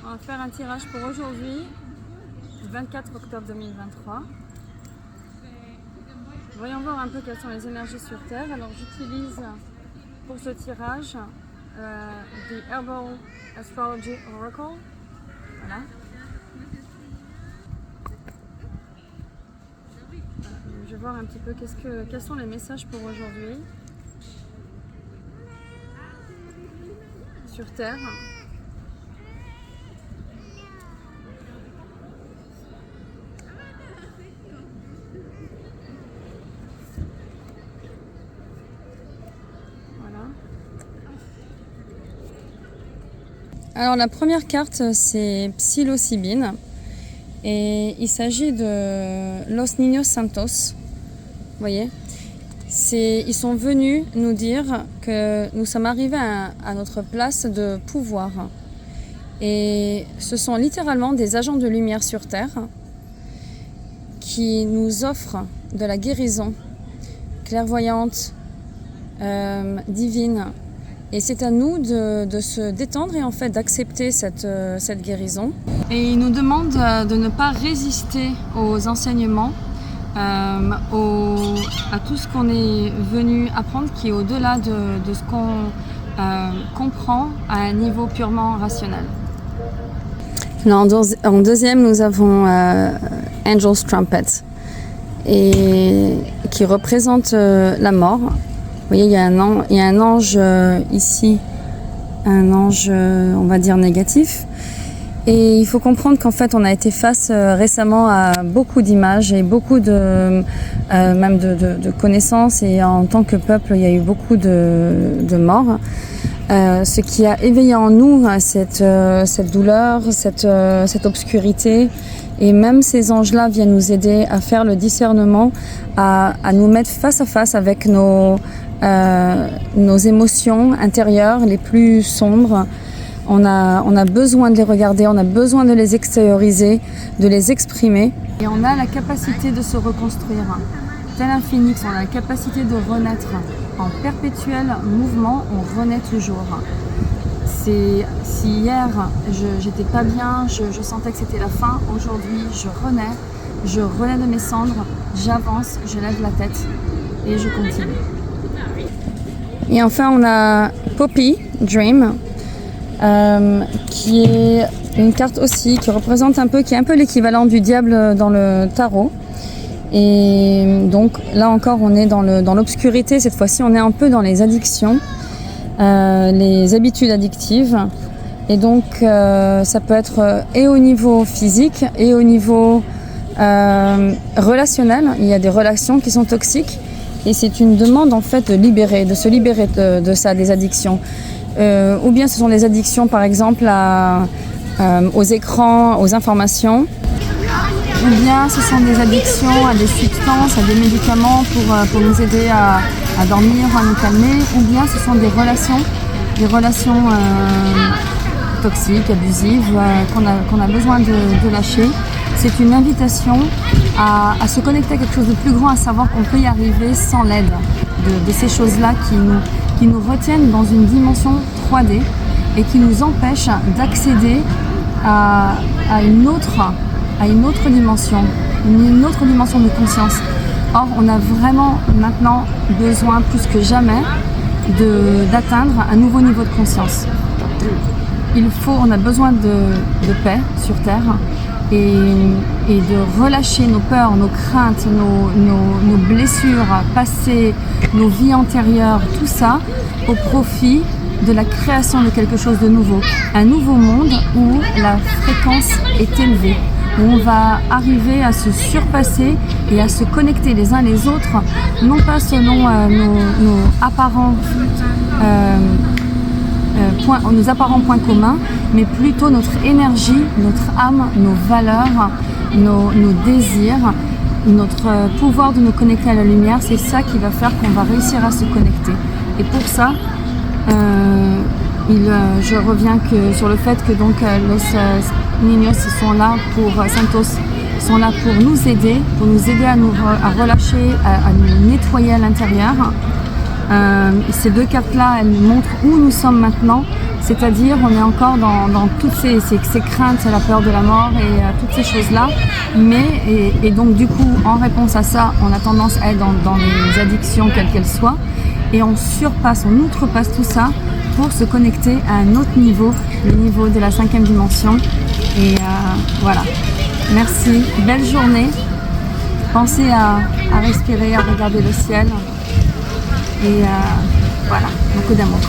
On va faire un tirage pour aujourd'hui, 24 octobre 2023. Voyons voir un peu quelles sont les énergies sur Terre. Alors j'utilise pour ce tirage The Herbal Astrology Oracle. Voilà. Je vais voir un petit peu quels sont les messages pour aujourd'hui sur Terre. Alors la première carte, c'est Psilocybine et il s'agit de Los Niños Santos. Vous voyez, ils sont venus nous dire que nous sommes arrivés à notre place de pouvoir. Et ce sont littéralement des agents de lumière sur Terre qui nous offrent de la guérison clairvoyante, divine. Et c'est à nous de se détendre et en fait d'accepter cette guérison. Et il nous demande de ne pas résister aux enseignements, à tout ce qu'on est venu apprendre qui est au-delà de ce qu'on comprend à un niveau purement rationnel. En deuxième, nous avons Angel's Trumpet, et qui représente la mort. Vous voyez, il y a un ange ici, un ange, on va dire, négatif. Et il faut comprendre qu'en fait, on a été face récemment à beaucoup d'images et beaucoup même de connaissances. Et en tant que peuple, il y a eu beaucoup de morts. Ce qui a éveillé en nous cette douleur, cette obscurité. Et même ces anges-là viennent nous aider à faire le discernement, à nous mettre face à face avec nos émotions intérieures les plus sombres. On a besoin de les regarder, on a besoin de les extérioriser, de les exprimer. Et on a la capacité de se reconstruire. Tel un phénix, on a la capacité de renaître. En perpétuel mouvement, on renaît toujours. Si hier, j'étais pas bien, je sentais que c'était la fin, aujourd'hui, je renais de mes cendres, j'avance, je lève la tête et je continue. Et enfin, on a Poppy Dream, qui est une carte aussi qui représente qui est un peu l'équivalent du diable dans le tarot. Et donc là encore, on est dans l'obscurité. Cette fois-ci, on est un peu dans les addictions, les habitudes addictives. Et donc, ça peut être et au niveau physique et au niveau relationnel. Il y a des relations qui sont toxiques. Et c'est une demande en fait de se libérer de ça, des addictions. Ou bien ce sont des addictions par exemple aux écrans, aux informations. Ou bien ce sont des addictions à des substances, à des médicaments pour nous aider à dormir, à nous calmer. Ou bien ce sont des relations toxiques, abusives, qu'on a besoin de lâcher. C'est une invitation à se connecter à quelque chose de plus grand, à savoir qu'on peut y arriver sans l'aide de ces choses-là qui nous retiennent dans une dimension 3D et qui nous empêchent d'accéder à une autre dimension, une autre dimension de conscience. Or, on a vraiment maintenant besoin, plus que jamais, d'atteindre un nouveau niveau de conscience. On a besoin de paix sur Terre. Et de relâcher nos peurs, nos craintes, nos blessures passées, nos vies antérieures, tout ça au profit de la création de quelque chose de nouveau. Un nouveau monde où la fréquence est élevée, où on va arriver à se surpasser et à se connecter les uns les autres, non pas selon nos apparents points communs, mais plutôt notre énergie, notre âme, nos valeurs, nos désirs, notre pouvoir de nous connecter à la lumière. C'est ça qui va faire qu'on va réussir à se connecter. Et pour ça, je reviens sur le fait que donc Los Niños Santos sont là pour nous aider à relâcher, à nous nettoyer à l'intérieur. Ces deux cartes-là, elles nous montrent où nous sommes maintenant. C'est-à-dire, on est encore dans toutes ces craintes, la peur de la mort et toutes ces choses-là. Et donc, du coup, en réponse à ça, on a tendance à être dans les addictions, quelles qu'elles soient. Et on outrepasse tout ça pour se connecter à un autre niveau, le niveau de la 5e dimension. Et voilà. Merci. Belle journée. Pensez à respirer, à regarder le ciel. Et voilà. Beaucoup d'amour.